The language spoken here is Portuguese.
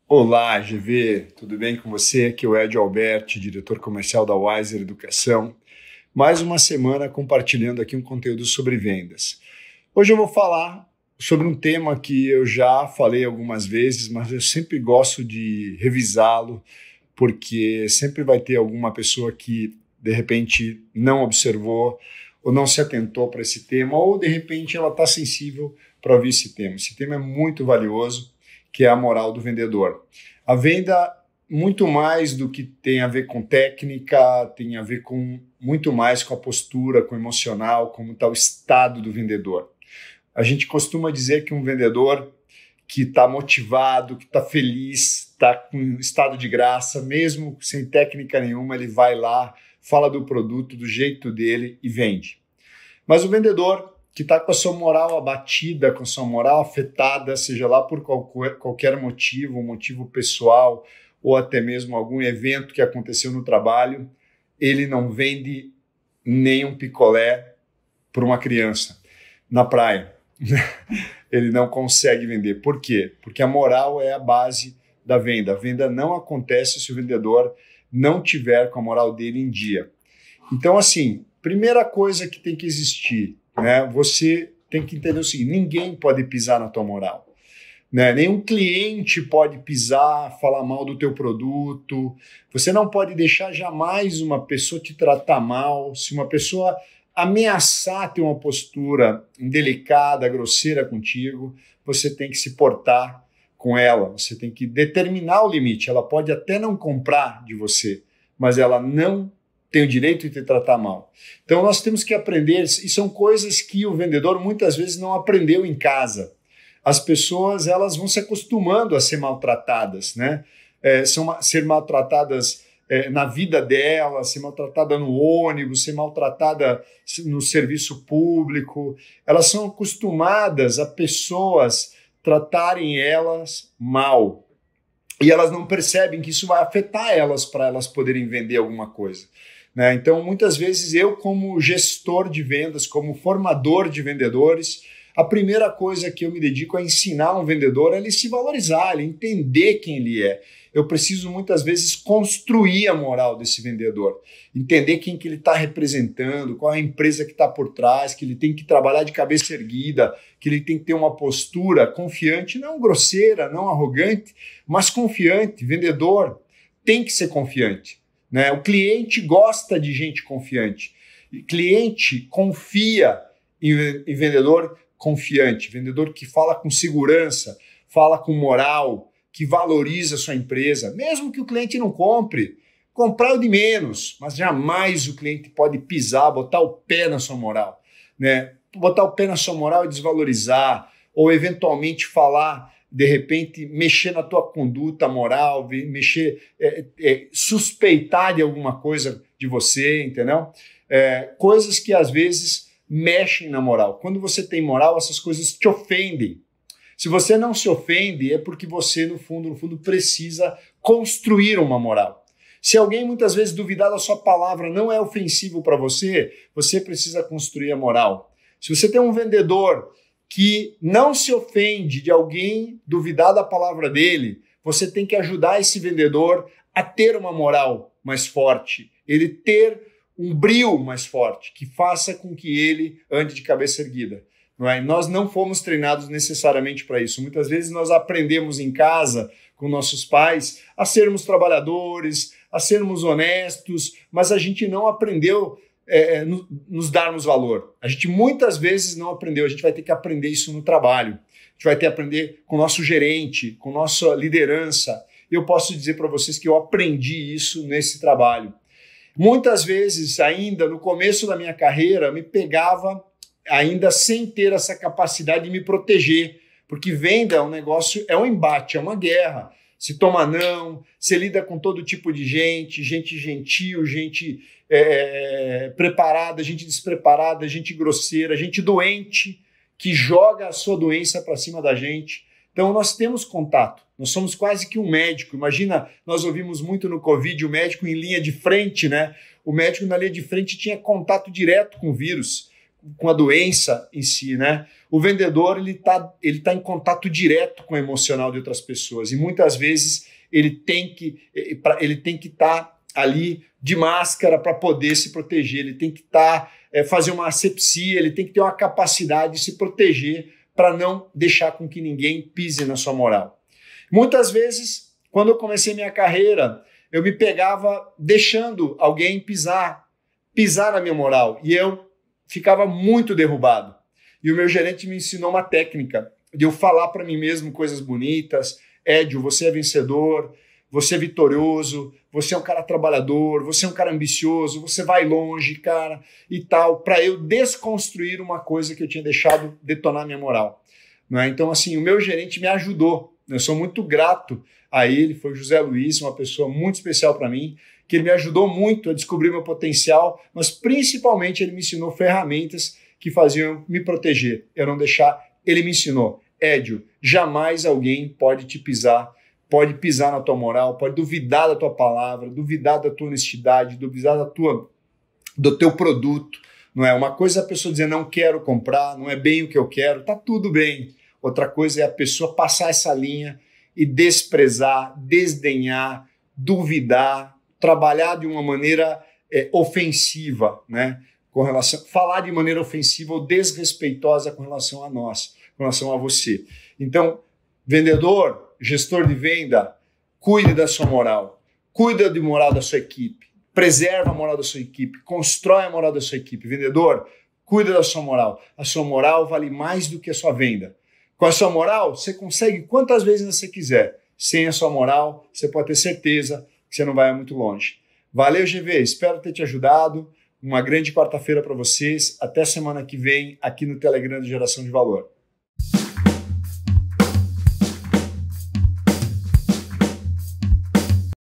Olá, GV, tudo bem com você? Aqui é o Ed Alberti, diretor comercial da Wiser Educação. Mais uma semana compartilhando aqui um conteúdo sobre vendas. Hoje eu vou falar sobre um tema que eu já falei algumas vezes, mas eu sempre gosto de revisá-lo, porque sempre vai ter alguma pessoa que, de repente, não observou ou não se atentou para esse tema, ou, de repente, ela está sensível para ouvir esse tema. Esse tema é muito valioso, que é a moral do vendedor. A venda, muito mais do que tem a ver com técnica, tem a ver com muito mais com a postura, com o emocional, como está o estado do vendedor. A gente costuma dizer que um vendedor que está motivado, que está feliz, está com estado de graça, mesmo sem técnica nenhuma, ele vai lá, fala do produto, do jeito dele e vende. Mas o vendedor que está com a sua moral abatida, com a sua moral afetada, seja lá por qualquer motivo, um motivo pessoal ou até mesmo algum evento que aconteceu no trabalho, ele não vende nem um picolé para uma criança na praia. Ele não consegue vender. Por quê? Porque a moral é a base da venda. A venda não acontece se o vendedor não tiver com a moral dele em dia. Então, assim, primeira coisa que tem que existir, né? Você tem que entender o seguinte: ninguém pode pisar na tua moral, né? Nenhum cliente pode pisar, falar mal do teu produto. Você não pode deixar jamais uma pessoa te tratar mal. Se uma pessoa ameaçar ter uma postura indelicada, grosseira contigo, você tem que se portar com ela. Você tem que determinar o limite. Ela pode até não comprar de você, mas ela não tem o direito de te tratar mal. Então nós temos que aprender, e são coisas que o vendedor muitas vezes não aprendeu em casa. As pessoas, elas vão se acostumando a ser maltratadas, né? Ser maltratadas na vida delas, ser maltratada no ônibus, ser maltratada no serviço público. Elas são acostumadas a pessoas tratarem elas mal. E elas não percebem que isso vai afetar elas para elas poderem vender alguma coisa, né? Então, muitas vezes, eu, como gestor de vendas, como formador de vendedores, a primeira coisa que eu me dedico a ensinar um vendedor é ele se valorizar, ele entender quem ele é. Eu preciso, muitas vezes, construir a moral desse vendedor, entender quem que ele está representando, qual é a empresa que está por trás, que ele tem que trabalhar de cabeça erguida, que ele tem que ter uma postura confiante, não grosseira, não arrogante, mas confiante. Vendedor tem que ser confiante, né? O cliente gosta de gente confiante. O cliente confia em vendedor confiante, vendedor que fala com segurança, fala com moral, que valoriza a sua empresa, mesmo que o cliente não compre. Comprar é o de menos, mas jamais o cliente pode pisar, botar o pé na sua moral, né? Botar o pé na sua moral e desvalorizar, ou eventualmente falar, de repente, mexer na tua conduta moral, mexer, suspeitar de alguma coisa de você, entendeu? Coisas que às vezes mexem na moral. Quando você tem moral, essas coisas te ofendem. Se você não se ofende, é porque você, no fundo, precisa construir uma moral. Se alguém muitas vezes duvidar da sua palavra não é ofensivo para você, você precisa construir a moral. Se você tem um vendedor que não se ofende de alguém duvidar da palavra dele, você tem que ajudar esse vendedor a ter uma moral mais forte, ele ter um brio mais forte, que faça com que ele ande de cabeça erguida. Não é? Nós não fomos treinados necessariamente para isso. Muitas vezes nós aprendemos em casa, com nossos pais, a sermos trabalhadores, a sermos honestos, mas a gente não aprendeu nos darmos valor. A gente muitas vezes não aprendeu, a gente vai ter que aprender isso no trabalho. A gente vai ter que aprender com o nosso gerente, com nossa liderança. Eu posso dizer para vocês que eu aprendi isso nesse trabalho. Muitas vezes, ainda no começo da minha carreira, me pegava ainda sem ter essa capacidade de me proteger, porque venda é um negócio, é um embate, é uma guerra. Se toma não, se lida com todo tipo de gente gentil, gente preparada, gente despreparada, gente grosseira, gente doente, que joga a sua doença para cima da gente. Então nós temos contato, nós somos quase que um médico. Imagina, nós ouvimos muito no Covid o médico em linha de frente, né? O médico na linha de frente tinha contato direto com o vírus. com a doença em si, né? O vendedor ele tá em contato direto com o emocional de outras pessoas e muitas vezes ele tem que estar ali de máscara para poder se proteger, ele tem que fazer uma asepsia, ele tem que ter uma capacidade de se proteger para não deixar com que ninguém pise na sua moral. Muitas vezes, quando eu comecei minha carreira, eu me pegava deixando alguém pisar na minha moral e eu ficava muito derrubado. E o meu gerente me ensinou uma técnica de eu falar para mim mesmo coisas bonitas. Edio, você é vencedor, você é vitorioso, você é um cara trabalhador, você é um cara ambicioso, você vai longe, cara, e tal, para eu desconstruir uma coisa que eu tinha deixado detonar minha moral. Não é? Então, assim, o meu gerente me ajudou. Eu sou muito grato a ele, foi o José Luiz, uma pessoa muito especial para mim, que ele me ajudou muito a descobrir meu potencial, mas principalmente ele me ensinou ferramentas que faziam eu me proteger, eu não deixar. Ele me ensinou, Edio, jamais alguém pode pode pisar na tua moral, pode duvidar da tua palavra, duvidar da tua honestidade, duvidar do teu produto. Não é uma coisa a pessoa dizer não quero comprar, não é bem o que eu quero, tá tudo bem. Outra coisa é a pessoa passar essa linha e desprezar, desdenhar, duvidar, trabalhar de uma maneira ofensiva, né? Falar de maneira ofensiva ou desrespeitosa com relação a nós, com relação a você. Então, vendedor, gestor de venda, cuide da sua moral, cuida da moral da sua equipe, preserva a moral da sua equipe, constrói a moral da sua equipe. Vendedor, cuida da sua moral. A sua moral vale mais do que a sua venda. Com a sua moral, você consegue quantas vezes você quiser. Sem a sua moral, você pode ter certeza que você não vai muito longe. Valeu, GV. Espero ter te ajudado. Uma grande quarta-feira para vocês. Até semana que vem aqui no Telegram de Geração de Valor.